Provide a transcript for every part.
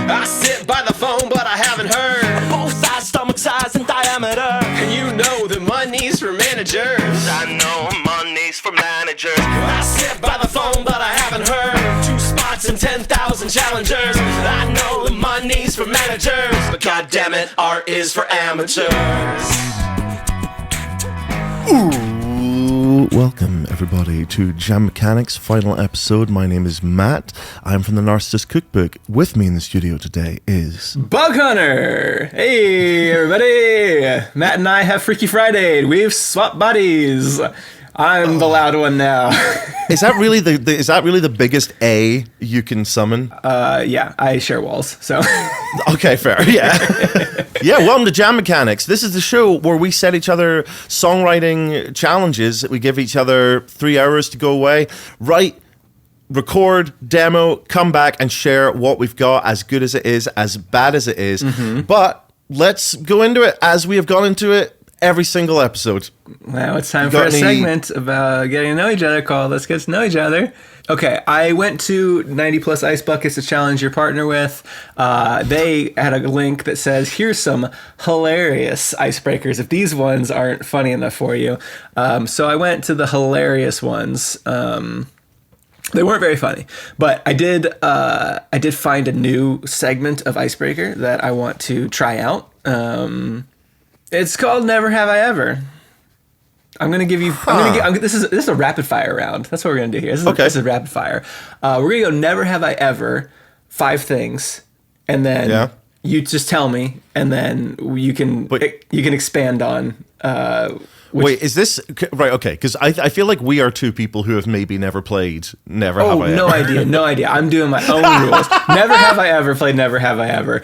I sit by the phone, but I haven't heard both sides, stomach size and diameter. And you know the money's for managers. I know money's for managers. I sit by the phone, but I haven't heard 2 spots and 10,000 challengers. I know the money's for managers, but goddammit, art is for amateurs. Ooh, welcome everybody to Jam Mechanics final episode. My name is Matt. I'm from the Narcissist Cookbook. With me in the studio today is Bug Hunter. Hey everybody, Matt and I have Freaky Friday. We've swapped bodies. I'm the loud one now. Is that really the biggest A you can summon? Yeah, I share walls, so. Okay, fair. Yeah. Yeah, welcome to Jam Mechanics. This is the show where we set each other songwriting challenges. We give each other 3 hours to go away, write, record, demo, come back and share what we've got, as good as it is, as bad as it is. Mm-hmm. But let's go into it as we have gone into it every single episode. Now it's time for a segment about getting to know each other called Let's Get to Know Each Other. Okay, I went to 90 Plus Ice Buckets to challenge your partner with. They had a link that says, here's some hilarious icebreakers if these ones aren't funny enough for you. So I went to the hilarious ones. They weren't very funny, but I did find a new segment of Icebreaker that I want to try out. It's called Never Have I Ever. I'm gonna give you. This is a rapid fire round. That's what we're gonna do here. This is rapid fire. We're gonna go Never Have I Ever, 5 things, and then you just tell me, and then you can expand on. Wait, is this right? Okay, because I feel like we are 2 people who have maybe never played Never Have I Ever. No idea. I'm doing my own rules. Never have I ever played Never Have I Ever.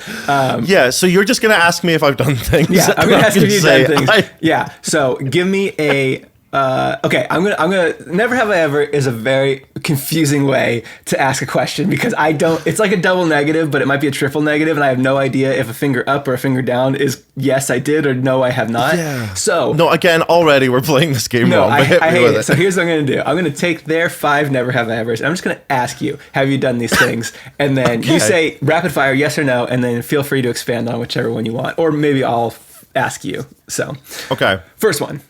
Yeah, so you're just going to ask me if I've done things. Yeah, I'm going to ask if you've done things. Yeah, so give me a... okay, I'm gonna. Never have I ever is a very confusing way to ask a question because I don't. It's like a double negative, but it might be a triple negative, and I have no idea if a finger up or a finger down is yes I did or no I have not. Yeah. So no, again, already we're playing this game wrong. I hate it. So here's what I'm gonna do. I'm gonna take their 5 never have I ever's. And I'm just gonna ask you, have you done these things? And then you say rapid fire yes or no, and then feel free to expand on whichever one you want, or maybe I'll ask you. So okay, first one.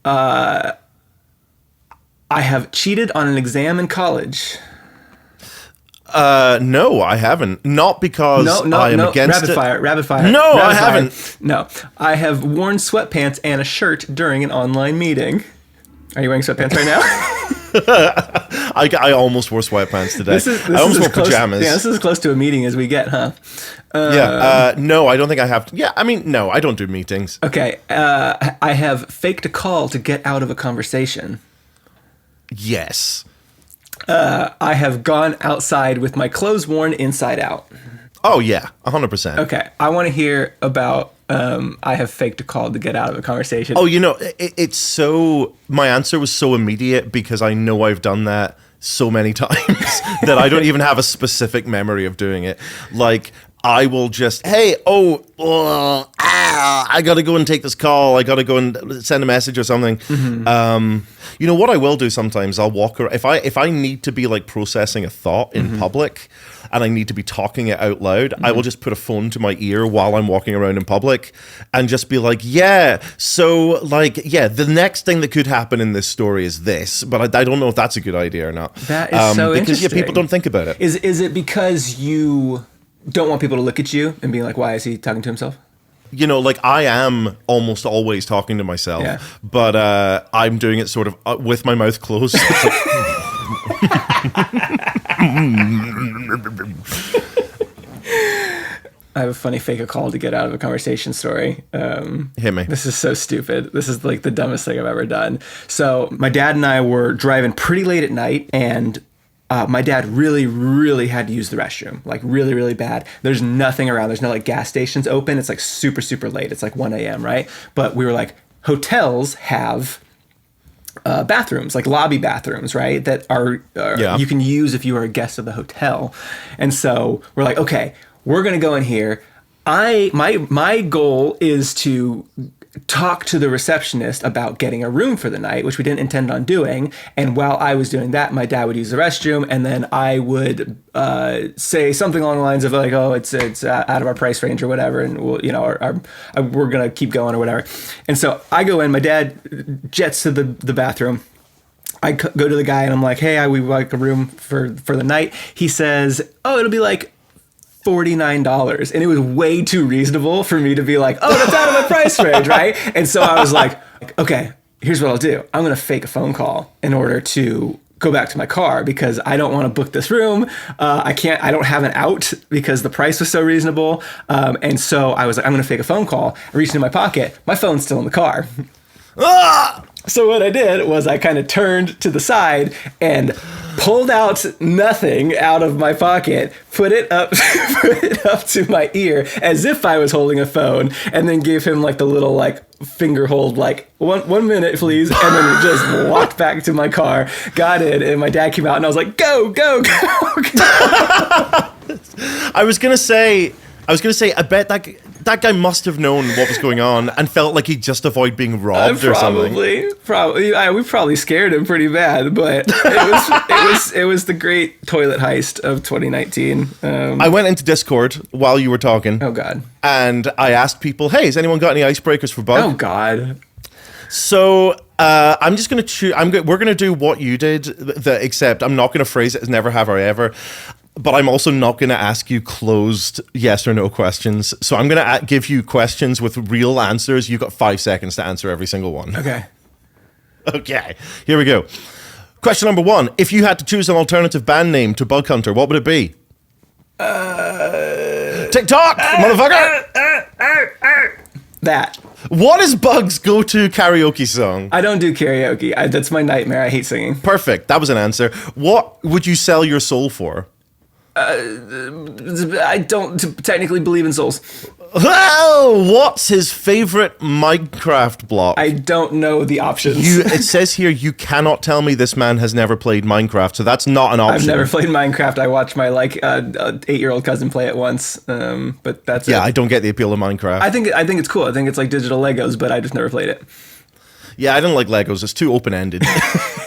I have cheated on an exam in college. No, I haven't. Not because I am against rapid it. Rapid fire. No, I haven't. No, I have worn sweatpants and a shirt during an online meeting. Are you wearing sweatpants right now? I almost wore sweatpants today. I almost wore pajamas. Yeah, this is as close to a meeting as we get, huh? No, I don't think I have. Yeah, I mean, no, I don't do meetings. Okay, I have faked a call to get out of a conversation. Yes. I have gone outside with my clothes worn inside out. Oh, yeah, 100%. Okay, I want to hear about I have faked a call to get out of a conversation. Oh, it's so... My answer was so immediate because I know I've done that so many times that I don't even have a specific memory of doing it. Like... I will just, I got to go and take this call. I got to go and send a message or something. Mm-hmm. What I will do sometimes, I'll walk around. If I need to be like processing a thought in public and I need to be talking it out loud, I will just put a phone to my ear while I'm walking around in public and just be like, the next thing that could happen in this story is this, but I don't know if that's a good idea or not. That is so interesting. Because people don't think about it. Is it because you don't want people to look at you and being like, why is he talking to himself? I am almost always talking to myself, but I'm doing it sort of with my mouth closed. I have a funny fake a call to get out of a conversation story. Hit me. This is so stupid. This is like the dumbest thing I've ever done. So my dad and I were driving pretty late at night, and my dad really, really had to use the restroom, like really, really bad. There's nothing around. There's no like gas stations open. It's like super, super late. It's like 1 a.m., right? But we were like, hotels have bathrooms, like lobby bathrooms, right? That are you can use if you are a guest of the hotel. And so we're like, okay, we're going to go in here. My goal is to talk to the receptionist about getting a room for the night, which we didn't intend on doing. And while I was doing that, my dad would use the restroom, and then I would say something along the lines of like, "Oh, it's out of our price range or whatever," and we'll, we're gonna keep going or whatever. And so I go in. My dad jets to the bathroom. I go to the guy and I'm like, "Hey, we like a room for the night." He says, "Oh, it'll be like $49." And it was way too reasonable for me to be like, "Oh, that's out of my price range," right? And so I was like, "Okay, here's what I'll do. I'm gonna fake a phone call in order to go back to my car because I don't want to book this room. I don't have an out because the price was so reasonable." And so I was like, "I'm gonna fake a phone call." I reached in my pocket. My phone's still in the car. So what I did was I kind of turned to the side and pulled out nothing out of my pocket, put it up to my ear as if I was holding a phone, and then gave him like the little like finger hold, like one minute please, and then just walked back to my car, got in, and my dad came out and I was like, go, go, go, go. I was gonna say, I bet that guy must have known what was going on and felt like he'd just avoid being robbed or something. Probably. We probably scared him pretty bad, but it was the great toilet heist of 2019. I went into Discord while you were talking. Oh God! And I asked people, "Hey, has anyone got any icebreakers for Bug?" Oh God! So I'm just gonna choose. We're gonna do what you did, except I'm not gonna phrase it as never have I ever. But I'm also not going to ask you closed yes or no questions. So I'm going to give you questions with real answers. You've got 5 seconds to answer every single one. Okay. Here we go. Question number 1. If you had to choose an alternative band name to Bug Hunter, what would it be? TikTok, motherfucker! That. What is Bug's go-to karaoke song? I don't do karaoke. That's my nightmare. I hate singing. Perfect. That was an answer. What would you sell your soul for? I don't technically believe in souls. Oh, what's his favorite Minecraft block? I don't know the options. It says here you cannot tell me this man has never played Minecraft, so that's not an option. I've never played Minecraft. I watched my 8-year-old cousin play it once, but that's it. I don't get the appeal of Minecraft. I think it's cool. I think it's like digital Legos, but I just never played it. Yeah, I don't like Legos. It's too open-ended.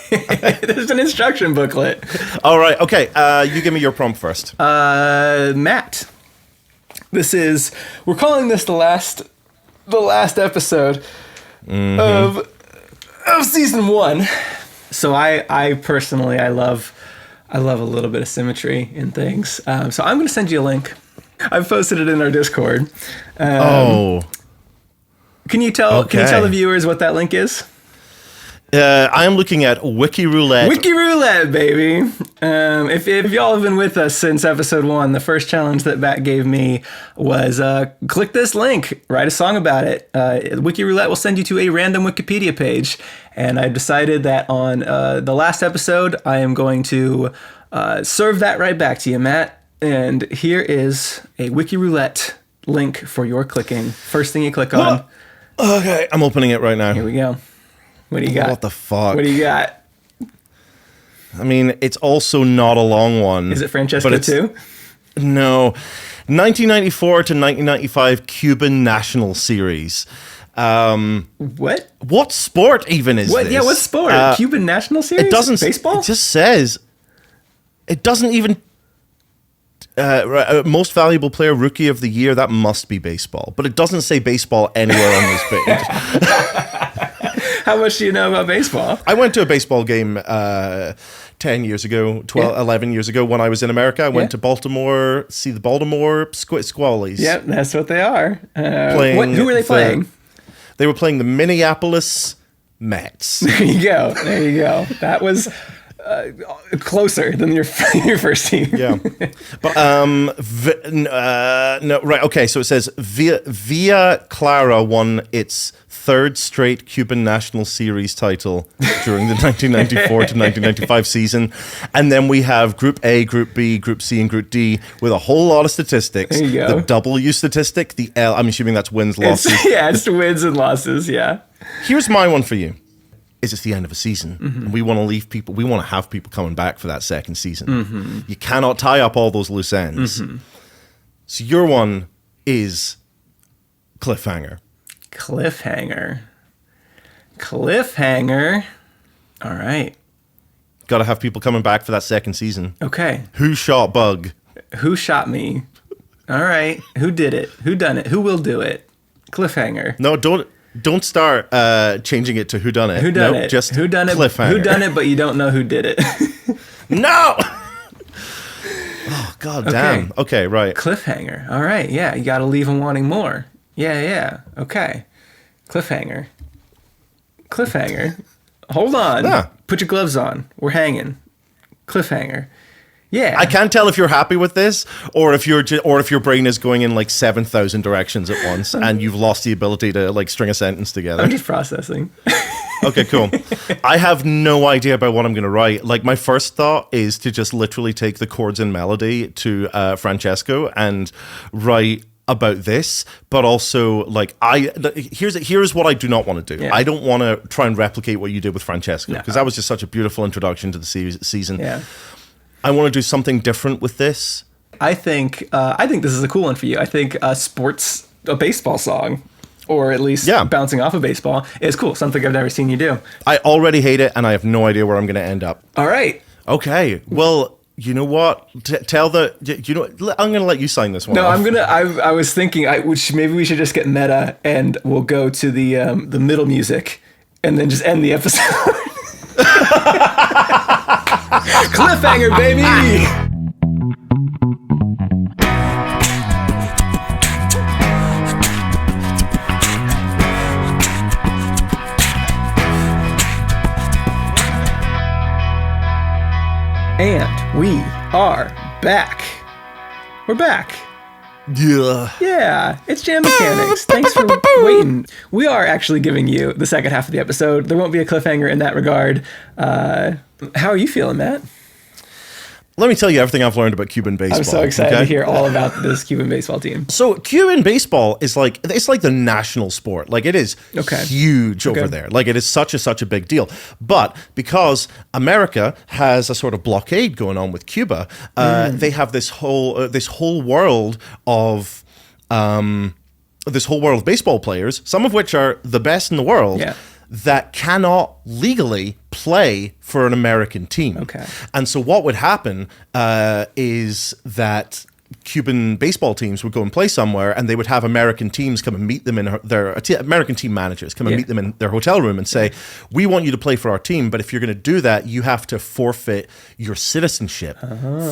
There's an instruction booklet. All right, okay. You give me your prompt first. Matt. We're calling this the last episode of season 1. So I personally, I love a little bit of symmetry in things. So I'm going to send you a link. I've posted it in our Discord. Can you tell the viewers what that link is? I am looking at Wiki Roulette. Wiki Roulette, baby. If y'all have been with us since episode 1, the first challenge that Matt gave me was click this link, write a song about it. Wiki Roulette will send you to a random Wikipedia page. And I've decided that on the last episode, I am going to serve that right back to you, Matt. And here is a Wiki Roulette link for your clicking. First thing you click on. Okay, I'm opening it right now. Here we go. What do you got? What the fuck? What do you got? I mean, it's also not a long one. Is it Francesco too? No. 1994 to 1995 Cuban National Series. What? What sport even is this? Yeah, what sport? Cuban National Series? It doesn't. Baseball? It just says. It doesn't even. Most valuable player, rookie of the year. That must be baseball, but it doesn't say baseball anywhere on this page. How much do you know about baseball? I went to a baseball game 10 years ago, 11 years ago when I was in America. I went to Baltimore, see the Baltimore Squallies. Yep, that's what they are. Who were they playing? They were playing the Minneapolis Mets. There you go. That was closer than your first team. Yeah. But, no, right, okay, so it says Villa Clara won its third straight Cuban National Series title during the 1994 to 1995 season. And then we have Group A, Group B, Group C, and Group D with a whole lot of statistics. There you go. The W statistic, the L, I'm assuming that's wins, losses. It's wins and losses, yeah. Here's my one for you. It's the end of a season, and we want to leave people. We want to have people coming back for that second season. You cannot tie up all those loose ends. So your one is Cliffhanger. Cliffhanger. All right. Got to have people coming back for that second season. Okay. Who shot Bug? Who shot me? All right. Who did it? Who done it? Who will do it? Cliffhanger. No, don't start changing it to who done it. Who done Nope, it? Just who done it? Cliffhanger. Who done it? But you don't know who did it. No. Oh God damn. Okay, right. Cliffhanger. All right. Yeah, you got to leave them wanting more. Yeah. Okay. Cliffhanger. Hold on. Yeah. Put your gloves on. We're hanging. Cliffhanger. Yeah. I can't tell if you're happy with this, or if your brain is going in like 7,000 directions at once, and you've lost the ability to like string a sentence together. I'm just processing. Okay, cool. I have no idea about what I'm going to write. Like, my first thought is to just literally take the chords and melody to Francesco and write about this, but also like here's what I do not want to do. Yeah. I don't want to try and replicate what you did with Francesco, because No. that was just such a beautiful introduction to the season. Yeah. I want to do something different with this. I think this is a cool one for you. I think a baseball song, or at least bouncing off a baseball, is cool. Something I've never seen you do. I already hate it, and I have no idea where I'm going to end up. All right. Okay. Well, you know what? I'm going to let you sign this one. No, off. I was thinking, which maybe we should just get meta, and we'll go to the middle music, and then just end the episode. Cliffhanger, baby. And we are back. We're back. Yeah. Yeah, it's Jam Mechanics. Thanks for waiting. We are actually giving you the second half of the episode. There won't be a cliffhanger in that regard. How are you feeling, Matt? Let me tell you everything I've learned about Cuban baseball. I'm so excited okay? to hear all about this Cuban baseball team. So Cuban baseball is like the national sport. Like, it is huge over there. Like, it is such a big deal. But because America has a sort of blockade going on with Cuba, they have this whole world of baseball players, some of which are the best in the world. Yeah. That cannot legally play for an American team. Okay. And so what would happen is that Cuban baseball teams would go and play somewhere, and they would have American teams come and meet them in American team managers come and meet them in their hotel room and say, "We want you to play for our team, but if you're going to do that, you have to forfeit your citizenship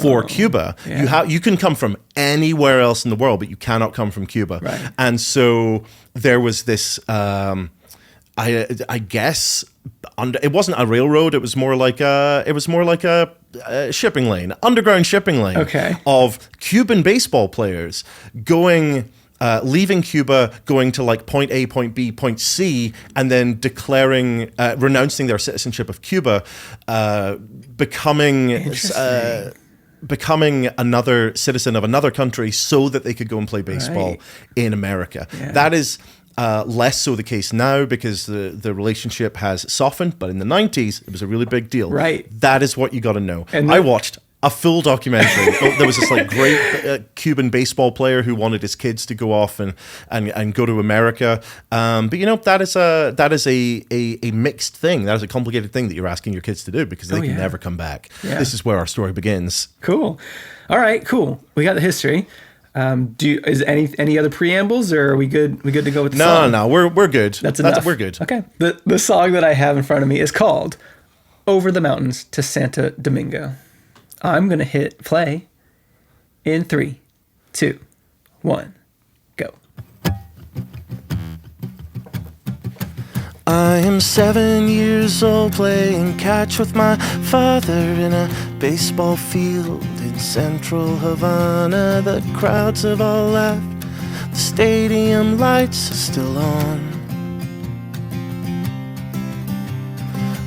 for Cuba. Yeah. You can come from anywhere else in the world, but you cannot come from Cuba." Right. And so there was this. I guess it wasn't a railroad. It was more like a shipping lane, underground shipping lane. Okay. Of Cuban baseball players leaving Cuba, going to like point A, point B, point C, and then renouncing their citizenship of Cuba, becoming another citizen of another country so that they could go and play baseball in America. Yeah. That is less so the case now, because the relationship has softened, but in the 90s, it was a really big deal. Right. That is what you got to know. And I watched a full documentary. There was this like great Cuban baseball player who wanted his kids to go off and go to America. But that is a mixed thing. That is a complicated thing that you're asking your kids to do, because they can never come back. Yeah. This is where our story begins. Cool. All right, cool. We got the history. Is any other preambles, or are we good? We good to go with the song? No, we're good. That's enough. We're good. Okay. The song that I have in front of me is called "Over the Mountains to Santo Domingo." I'm gonna hit play in 3, 2, 1, go. I am 7 years old, playing catch with my father in a baseball field in central Havana. The crowds have all left, the stadium lights are still on.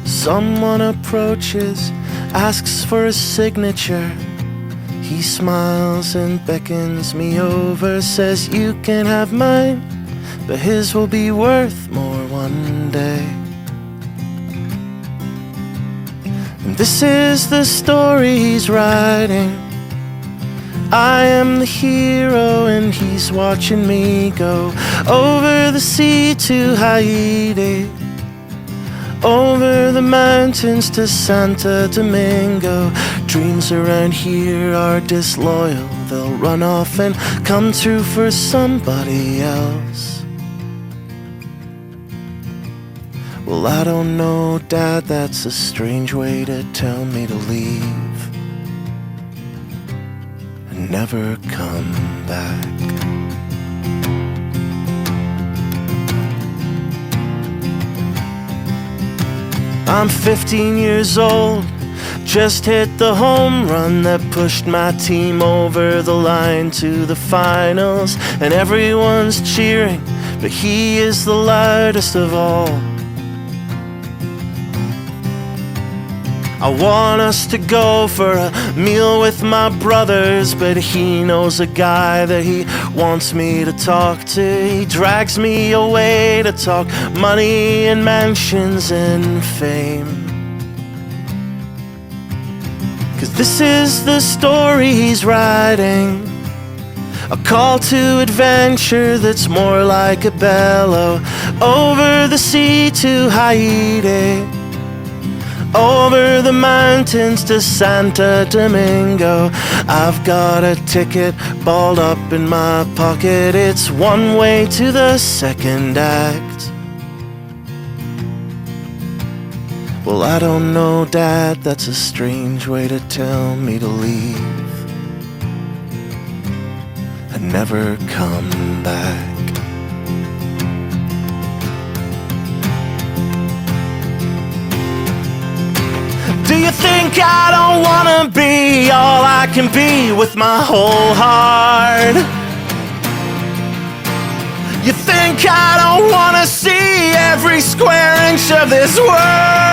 Someone approaches, asks for a signature. He smiles and beckons me over, says you can have mine, but his will be worth more one day. And this is the story he's writing. I am the hero and he's watching me go over the sea to Haiti, over the mountains to Santo Domingo. Dreams around here are disloyal. They'll run off and come true for somebody else. Well, I don't know, Dad, that's a strange way to tell me to leave and never come back. I'm 15 years old, just hit the home run that pushed my team over the line to the finals. And everyone's cheering, but he is the loudest of all. I want us to go for a meal with my brothers, but he knows a guy that he wants me to talk to. He drags me away to talk money and mansions and fame. 'Cause this is the story he's writing, a call to adventure that's more like a bellow. Over the sea to Haiti, over the mountains to Santo Domingo. I've got a ticket balled up in my pocket. It's one way to the second act. Well, I don't know, Dad, that's a strange way to tell me to leave and never come back. Do you think I don't wanna be all I can be with my whole heart? You think I don't wanna see every square inch of this world?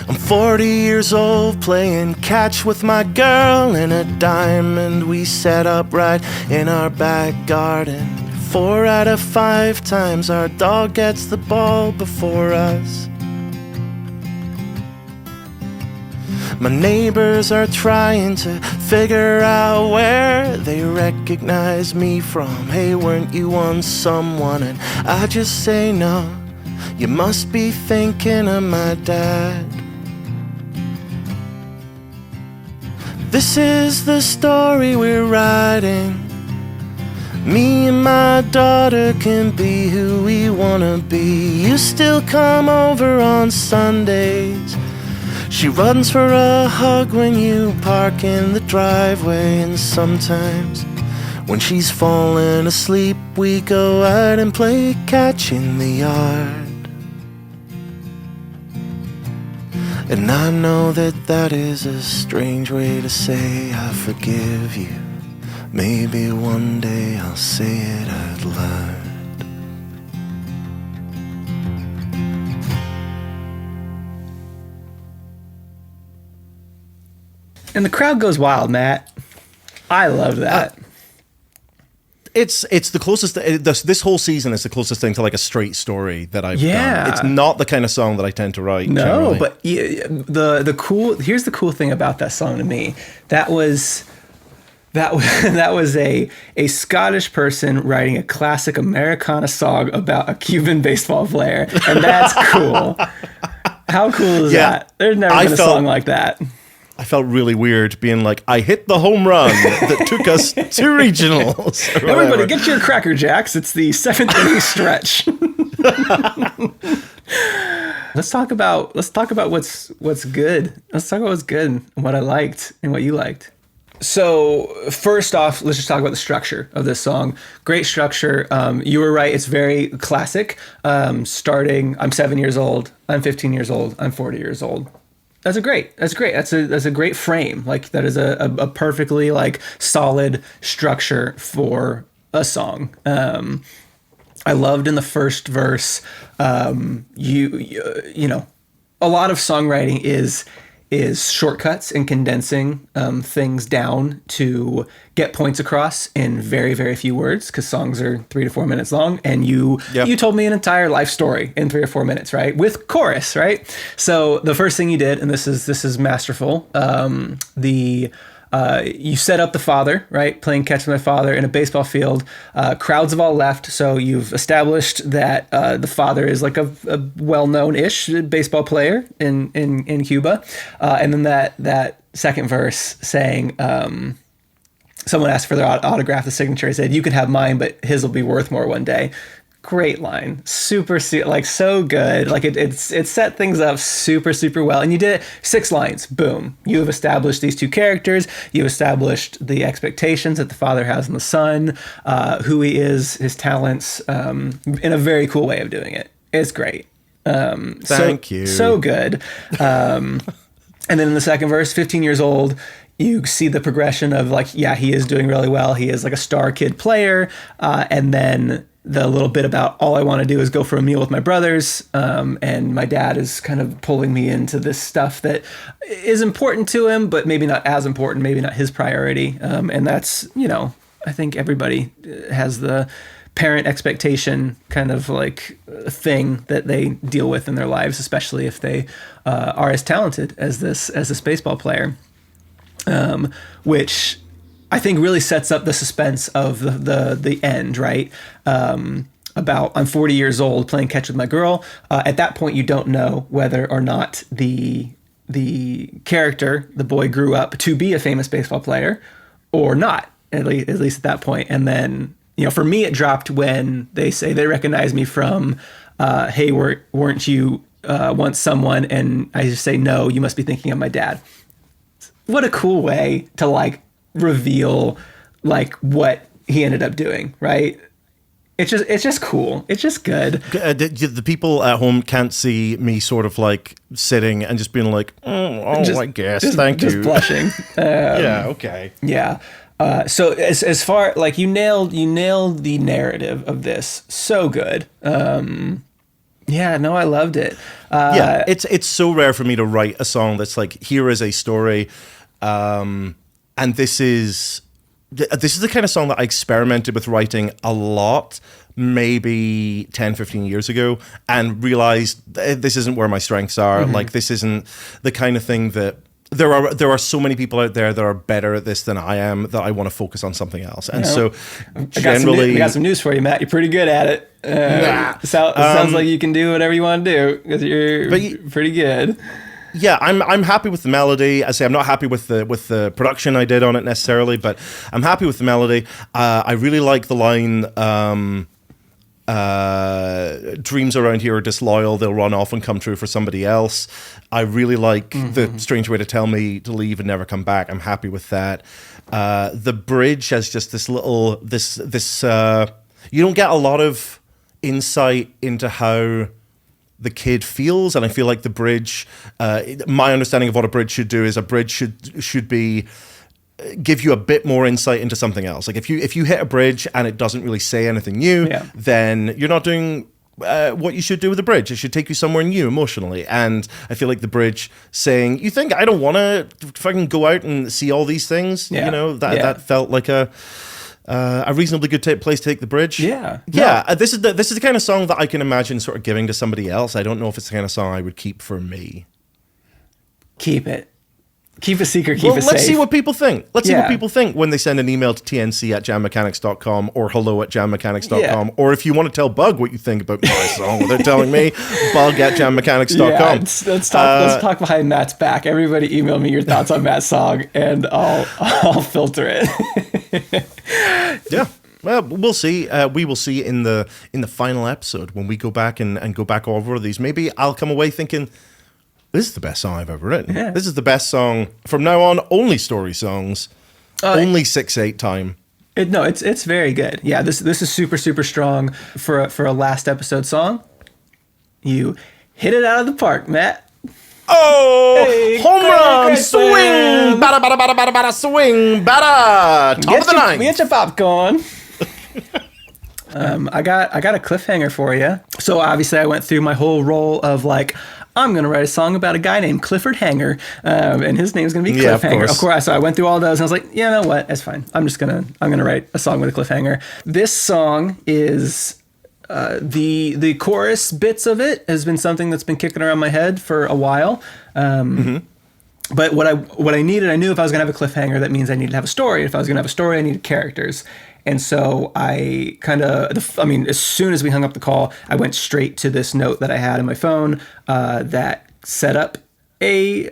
I'm 40 years old, playing catch with my girl in a diamond we set up right in our back garden. 4 out of 5 times our dog gets the ball before us. My neighbors are trying to figure out where they recognize me from. Hey, weren't you once someone? And I just say no, you must be thinking of my dad. This is the story we're writing. Me and my daughter can be who we wanna be. You still come over on Sundays. She runs for a hug when you park in the driveway. And sometimes when she's falling asleep, we go out and play catch in the yard. And I know that that is a strange way to say I forgive you. Maybe one day I'll say it out loud. And the crowd goes wild, Matt. I love that. It's the closest. This whole season is the closest thing to like a straight story that I've done. It's not the kind of song that I tend to write. No, generally. but here's the cool thing about that song to me. That was a Scottish person writing a classic Americana song about a Cuban baseball player, and that's cool. How cool is that? There's never been a song like that. I felt really weird being like, I hit the home run that took us to regionals. Everybody, get your Cracker Jacks. It's the 7th inning stretch. Let's talk about what's good. Let's talk about what's good and what I liked and what you liked. So first off, let's just talk about the structure of this song. Great structure. You were right. It's very classic. Starting, I'm 7 years old. I'm 15 years old. I'm 40 years old. That's great. That's a great frame. Like that is a perfectly like solid structure for a song. I loved in the first verse, you know, a lot of songwriting is shortcuts and condensing things down to get points across in very, very few words, because songs are 3 to 4 minutes long, and you told me an entire life story in 3 or 4 minutes, right? With chorus, right? So the first thing you did, and this is masterful, you set up the father, right? Playing catch with my father in a baseball field. Crowds have all left, so you've established that the father is like a well-known-ish baseball player in Cuba. And then that second verse saying, someone asked for their autograph, the signature. He said, "You can have mine, but his will be worth more one day." Great line. Super, like, so good. Like, it set things up super, super well. And you did it 6 lines. Boom. You have established these 2 characters. You've established the expectations that the father has in the son, who he is, his talents, in a very cool way of doing it. It's great. Thank you. So good. And then in the second verse, 15 years old, you see the progression of, like, yeah, he is doing really well. He is like a star kid player. And then the little bit about all I want to do is go for a meal with my brothers. And my dad is kind of pulling me into this stuff that is important to him, but maybe not as important, maybe not his priority. And that's, you know, I think everybody has the parent expectation kind of like thing that they deal with in their lives, especially if they are as talented as this baseball player, which I think really sets up the suspense of the end, right? About I'm 40 years old playing catch with my girl. At that point, you don't know whether or not the character, the boy, grew up to be a famous baseball player or not, at least at that point. And then, you know, for me, it dropped when they say they recognize me from, "Hey, weren't you once someone?" And I just say, "No, you must be thinking of my dad." What a cool way to, like, reveal, like, what he ended up doing, right? It's just cool. It's just good. The people at home can't see me sort of like sitting and just being like, I guess, thank you. Just blushing. Yeah, okay. Yeah. So as far, like, you nailed the narrative of this so good. Yeah, no, I loved it. Yeah, it's so rare for me to write a song that's like, here is a story. And this is the kind of song that I experimented with writing a lot, maybe 10, 15 years ago, and realized this isn't where my strengths are. Mm-hmm. Like, this isn't the kind of thing that there are so many people out there that are better at this than I am, that I want to focus on something else. And so generally, I got some news for you, Matt. You're pretty good at it. Sounds like you can do whatever you want to do, because you're pretty good. Yeah, I'm happy with the melody. I say I'm not happy with the production I did on it necessarily, but I'm happy with the melody. I really like the line, "Dreams around here are disloyal. They'll run off and come true for somebody else." I really like the strange way to tell me to leave and never come back. I'm happy with that. The bridge has just this little this you don't get a lot of insight into how the kid feels, and I feel like the bridge, my understanding of what a bridge should do is a bridge should be give you a bit more insight into something else. Like, if you hit a bridge and it doesn't really say anything new, then you're not doing what you should do with the bridge. It should take you somewhere new emotionally. And I feel like the bridge saying, "You think I don't want to fucking go out and see all these things?" You know, that felt like a reasonably good place to take the bridge. Yeah. This is the kind of song that I can imagine sort of giving to somebody else. I don't know if it's the kind of song I would keep for me. Keep it. Keep a secret, keep it safe. Let's see what people think. Let's see what people think when they send an email to tnc@jammechanics.com or hello@jammechanics.com. Or if you want to tell Bug what you think about my song without telling me, bug@jammechanics.com. Let's talk behind Matt's back. Everybody email me your thoughts on Matt's song, and I'll filter it. Yeah. Well, we'll see. We will see in the final episode when we go back and go back over these. Maybe I'll come away thinking, this is the best song I've ever written. Yeah. This is the best song. From now on, only story songs. Only 6/8 time. It's very good. Yeah, this is super, super strong for a last episode song. You hit it out of the park, Matt. Oh, hey, home run, swing, bada, bada, bada, bada, bada, swing, bada, top of the ninth. Get your popcorn. I got a cliffhanger for you. So obviously I went through my whole role of like, I'm going to write a song about a guy named Clifford Hanger, and his name's going to be Cliffhanger. Of course. So I went through all those and I was like, you know what? That's fine. I'm going to write a song with a cliffhanger. This song is the chorus bits of it has been something that's been kicking around my head for a while. But what I needed, I knew if I was going to have a cliffhanger, that means I needed to have a story. If I was going to have a story, I needed characters. And so I as soon as we hung up the call, I went straight to this note that I had in my phone that set up a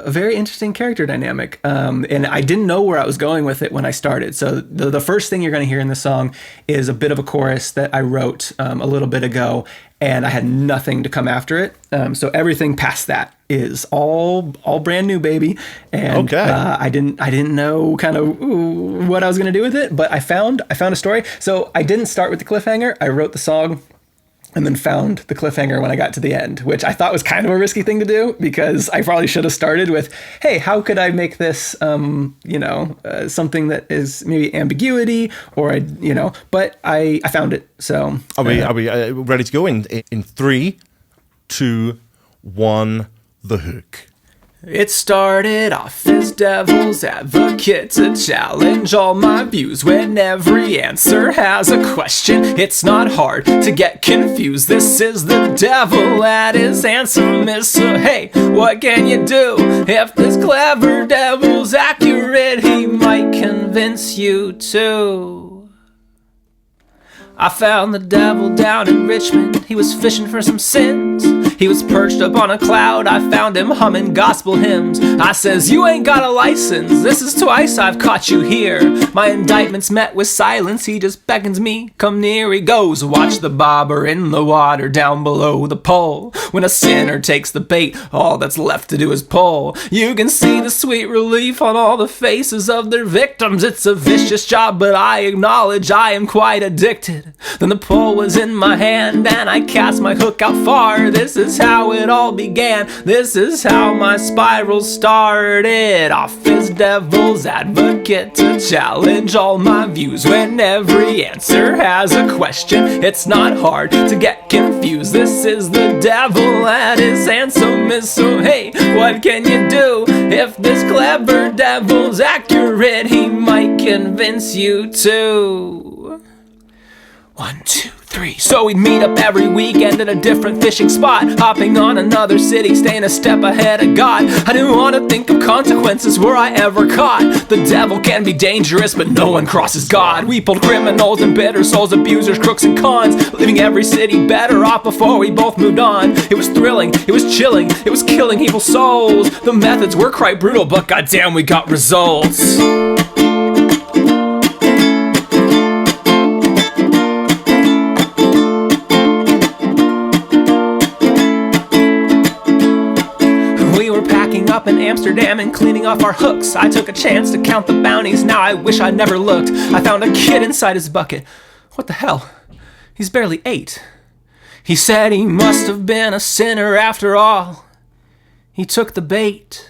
very interesting character dynamic. And I didn't know where I was going with it when I started. So the first thing you're going to hear in the song is a bit of a chorus that I wrote a little bit ago, and I had nothing to come after it. So everything past that is all brand new, baby. And I didn't know kind of what I was going to do with it, but I found a story. So I didn't start with the cliffhanger. I wrote the song and then found the cliffhanger when I got to the end, which I thought was kind of a risky thing to do because I probably should have started with, hey, how could I make this, something that is maybe ambiguity but I found it. So are we ready to go in 3, 2, 1, the hook? It started off as devil's advocate to challenge all my views when every answer has a question. It's not hard to get confused. This is the devil at his handsomest. So hey, what can you do? If this clever devil's accurate, he might convince you too. I found the devil down in Richmond. He was fishing for some sins. He was perched up on a cloud. I found him humming gospel hymns. I says, you ain't got a license. This is twice I've caught you here. My indictment's met with silence. He just beckons me, come near. He goes, watch the bobber in the water down below the pole. When a sinner takes the bait, all that's left to do is pull. You can see the sweet relief on all the faces of their victims. It's a vicious job, but I acknowledge I am quite addicted. Then the pole was in my hand and I cast my hook out far. This is how it all began. This is how my spiral started. Off as devil's advocate to challenge all my views when every answer has a question. It's not hard to get confused. This is the devil at his handsomest. So hey, what can you do? If this clever devil's accurate, he might convince you too. 1, 2, 3. So we'd meet up every weekend at a different fishing spot, hopping on another city, staying a step ahead of God. I didn't want to think of consequences were I ever caught. The devil can be dangerous, but no one crosses God. We pulled criminals and bitter souls, abusers, crooks and cons, leaving every city better off before we both moved on. It was thrilling, it was chilling, it was killing evil souls. The methods were quite brutal, but goddamn we got results. Up in Amsterdam and cleaning off our hooks. I took a chance to count the bounties. Now I wish I'd never looked. I found a kid inside his bucket. What the hell? He's barely 8. He said he must have been a sinner after all. He took the bait.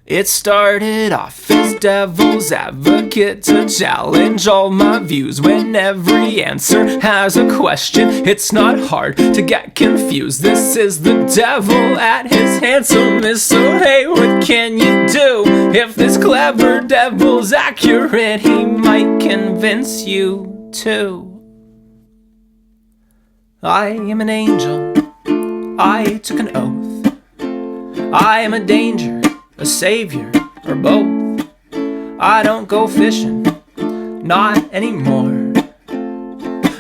It started off as devil's advocate to challenge all my views when every answer has a question. It's not hard to get confused. This is the devil at his handsomest. So hey, what can you do? If this clever devil's accurate, he might convince you too. I am an angel. I took an oath. I am a danger, a savior, or both. I don't go fishing, not anymore.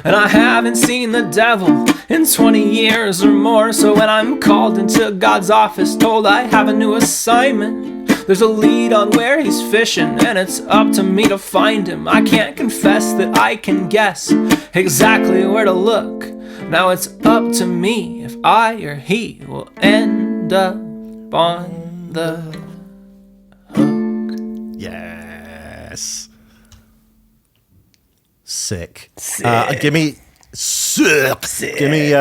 And I haven't seen the devil in 20 years or more. So when I'm called into God's office, told I have a new assignment, there's a lead on where he's fishing, and it's up to me to find him. I can't confess that I can guess exactly where to look. Now it's up to me if I or he will end up on the hook. Yes. Sick. Give me sick. Give me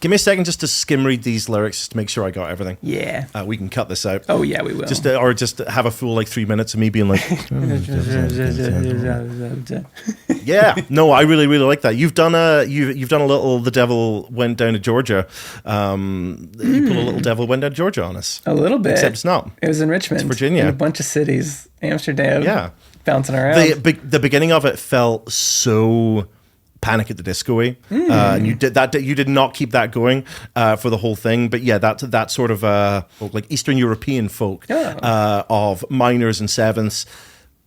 Give me a second just to skim read these lyrics just to make sure I got everything. Yeah. We can cut this out. Oh yeah, we will. Just have a full like 3 minutes of me being like, yeah. No, I really like that. You've done a little The Devil Went Down to Georgia. You put a little Devil Went Down to Georgia on us. A little bit. Except it's not. It was in Richmond, it's Virginia, in a bunch of cities, Amsterdam. Yeah, bouncing around. The beginning of it felt so Panic at the Disco-y. And you did not keep that going for the whole thing. But yeah, that sort of like Eastern European folk of minors and sevenths.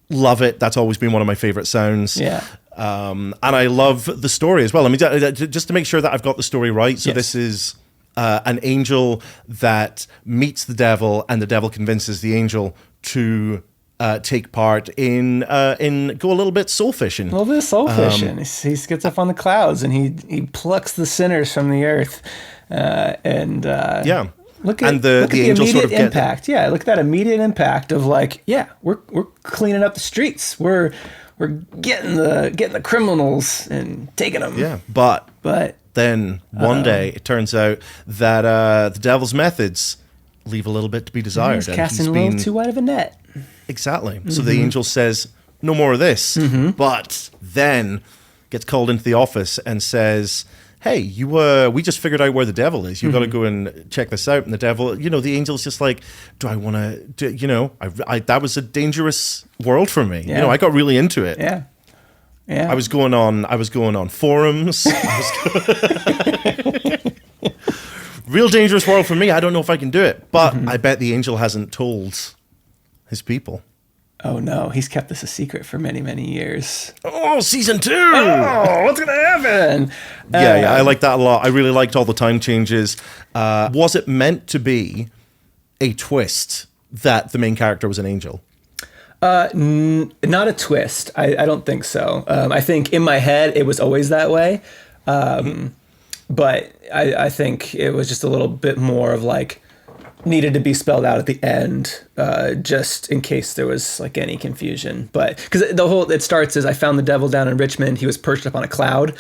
Love it. That's always been one of my favorite sounds. Yeah. And I love the story as well. I mean, just to make sure that I've got the story right. So This is an angel that meets the devil, and the devil convinces the angel to take part in go a little bit soul fishing. A little bit of soul fishing. He gets up on the clouds and he plucks the sinners from the earth. Look at the angel immediate sort of impact. Yeah, look at that immediate impact of like, yeah, we're cleaning up the streets. We're getting the criminals and taking them. Yeah, but then one day it turns out that the devil's methods leave a little bit to be desired. He's casting a little too wide of a net. Exactly. So the angel says, no more of this. But then gets called into the office and says, hey, we just figured out where the devil is. You got to go and check this out. And the devil, the angel's just like, do I want to, that was a dangerous world for me. Yeah. I got really into it. Yeah. Yeah. I was going on forums. Real dangerous world for me. I don't know if I can do it. But I bet the angel hasn't told his people. Oh no, he's kept this a secret for many, many years. Oh, season 2! Oh, what's gonna happen? Yeah, I like that a lot. I really liked all the time changes. Was it meant to be a twist that the main character was an angel? Not a twist. I don't think so. I think in my head it was always that way. But I think it was just a little bit more of like, needed to be spelled out at the end, just in case there was like any confusion. But because it starts as I found the devil down in Richmond. He was perched up on a cloud.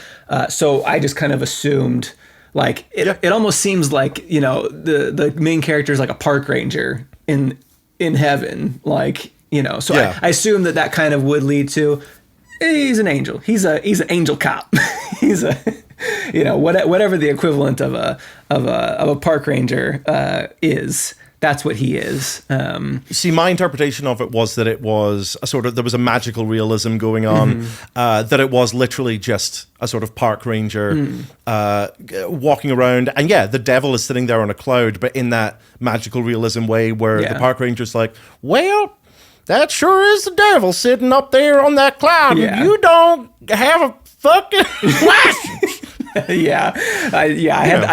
So I just kind of assumed like it almost seems like, the main character is like a park ranger in heaven. Like, so I assume that kind of would lead to, he's an angel. He's an angel cop. He's a, whatever the equivalent of a park ranger is. That's what he is. See, my interpretation of it was that it was there was a magical realism going on, that it was literally just a sort of park ranger walking around. And yeah, the devil is sitting there on a cloud, but in that magical realism way where the park ranger's like, well, that sure is the devil sitting up there on that cloud. Yeah. You don't have a fucking license. I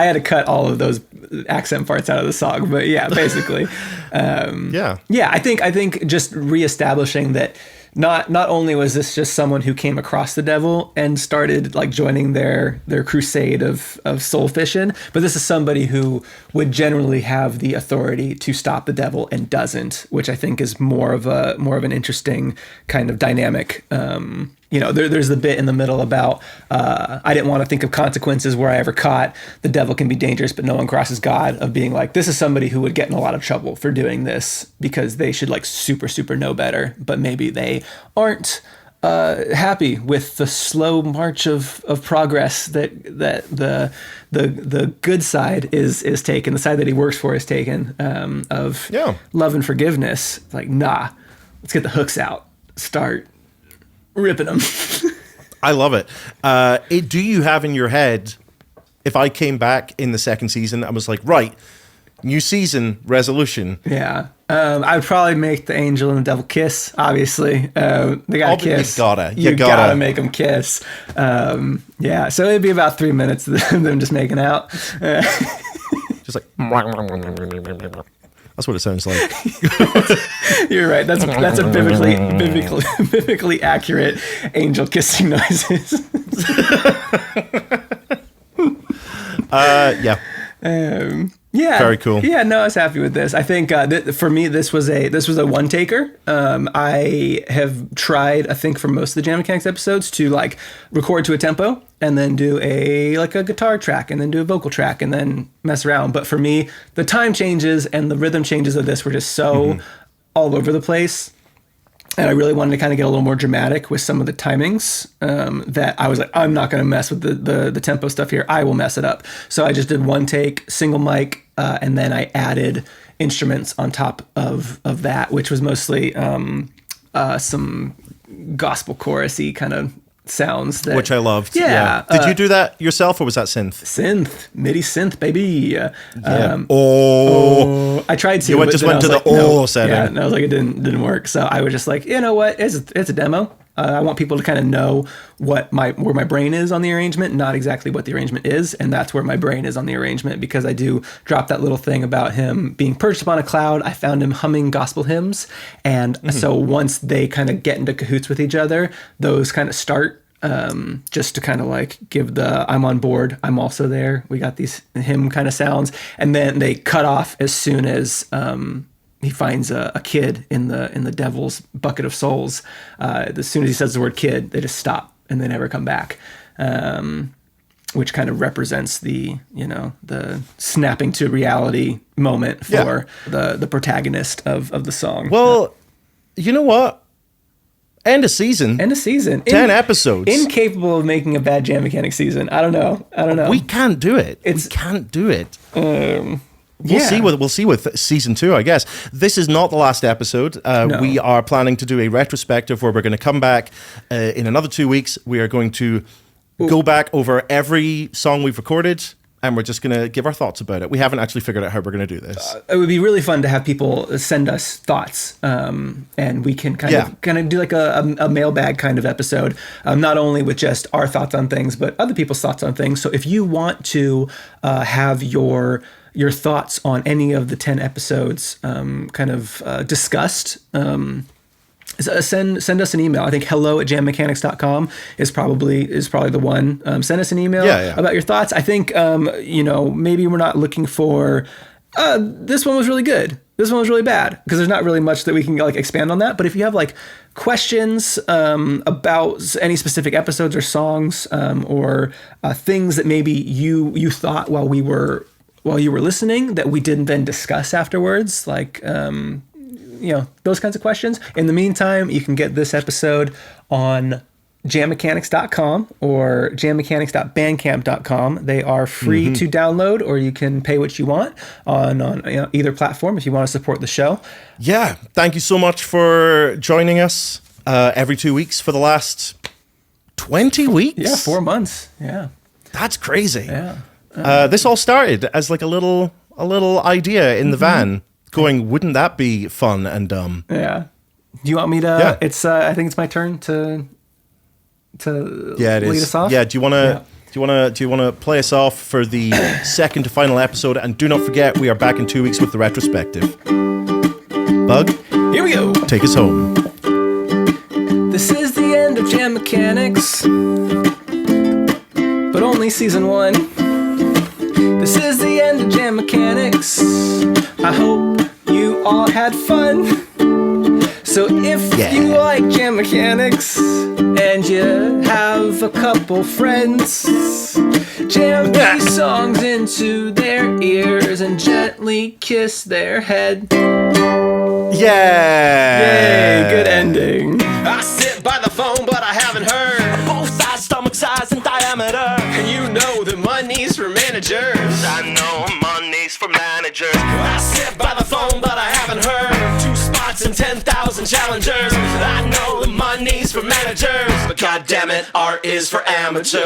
had to cut all of those accent parts out of the song, but yeah, basically. I think just reestablishing that not only was this just someone who came across the devil and started like joining their crusade of soul fishing, but this is somebody who would generally have the authority to stop the devil and doesn't, which I think is more of an interesting kind of dynamic. There's the bit in the middle about I didn't want to think of consequences where I ever caught. The devil can be dangerous, but no one crosses God, of being like, this is somebody who would get in a lot of trouble for doing this because they should like super, super know better, but maybe they aren't happy with the slow march of progress that the good side is taken, the side that he works for is taken, of love and forgiveness. Like, nah, let's get the hooks out, start ripping them. I love it. Do you have in your head, if I came back in the second season, I was like, right, new season, resolution. Yeah. I would probably make the angel and the devil kiss, obviously. They gotta kiss. You gotta make them kiss. So it'd be about 3 minutes of them just making out. Just like... That's what it sounds like. You're right. That's a biblically accurate angel kissing noises. Yeah. Very cool. Yeah, no, I was happy with this. I think for me, this was a one taker. I have tried, I think, for most of the Jam Mechanics episodes to like record to a tempo and then do a guitar track and then do a vocal track and then mess around. But for me, the time changes and the rhythm changes of this were just so all over the place. And I really wanted to kind of get a little more dramatic with some of the timings that I was like, I'm not going to mess with the tempo stuff here. I will mess it up. So I just did one take, single mic, and then I added instruments on top of that, which was mostly some gospel chorus-y kind of sounds. Which I loved. Yeah. Did you do that yourself or was that synth? Synth. MIDI synth, baby. Yeah. I tried to. You just went to the setting. Yeah, and I was like, it didn't work. So I was just like, you know what? It's a demo. I want people to kind of know where my brain is on the arrangement, not exactly what the arrangement is. And that's where my brain is on the arrangement, because I do drop that little thing about him being perched upon a cloud. I found him humming gospel hymns. And so once they kind of get into cahoots with each other, those kind of start just to kind of like give the I'm on board, I'm also there. We got these hymn kind of sounds. And then they cut off as soon as he finds a kid in the devil's bucket of souls. As soon as he says the word kid, they just stop and they never come back, which kind of represents the snapping to reality moment for the protagonist of the song. Well, you know what? End of season. 10 episodes. Incapable of making a bad Jam Mechanics season. I don't know. We can't do it. We can't do it. We'll see with season 2, I guess. This is not the last episode. No. We are planning to do a retrospective where we're going to come back in another 2 weeks. We are going to go back over every song we've recorded, and we're just going to give our thoughts about it. We haven't actually figured out how we're going to do this. It would be really fun to have people send us thoughts, and we can kind of do like a mailbag kind of episode, not only with just our thoughts on things, but other people's thoughts on things. So if you want to have your thoughts on any of the 10 episodes discussed, send us an email. I think hello@jammechanics.com is probably the one. Send us an email about your thoughts. I think maybe we're not looking for this one was really good, this one was really bad, because there's not really much that we can like expand on that. But if you have like questions about any specific episodes or songs, or things that maybe you thought while you were listening that we didn't then discuss afterwards, like those kinds of questions. In the meantime, you can get this episode on jammechanics.com or jammechanics.bandcamp.com. They are free to download, or you can pay what you want on either platform if you want to support the show. Yeah, thank you so much for joining us every 2 weeks for the last 20 weeks. Yeah, 4 months. Yeah, that's crazy. Yeah, this all started as like a little idea in the van. Going, wouldn't that be fun and dumb? Yeah. Do you want me to? Yeah. It's. I think it's my turn to it lead is. us off. Yeah. Do you want to play us off for the second to final episode? And do not forget, we are back in 2 weeks with the retrospective. Bug, here we go. Take us home. This is the end of Jam Mechanics, but only season 1. This is the end of Jam Mechanics. I hope you all had fun. So if you like Jam Mechanics and you have a couple friends, jam these songs into their ears and gently kiss their head. Yay! Good ending. I sit by the phone, but I haven't heard both sides, stomach size and diameter. And you know the money's for managers. I know money's for managers. I sit by the phone, but I haven't heard 2 spots and 10,000 challengers. I know the money's for managers, but goddamn it, art is for amateurs.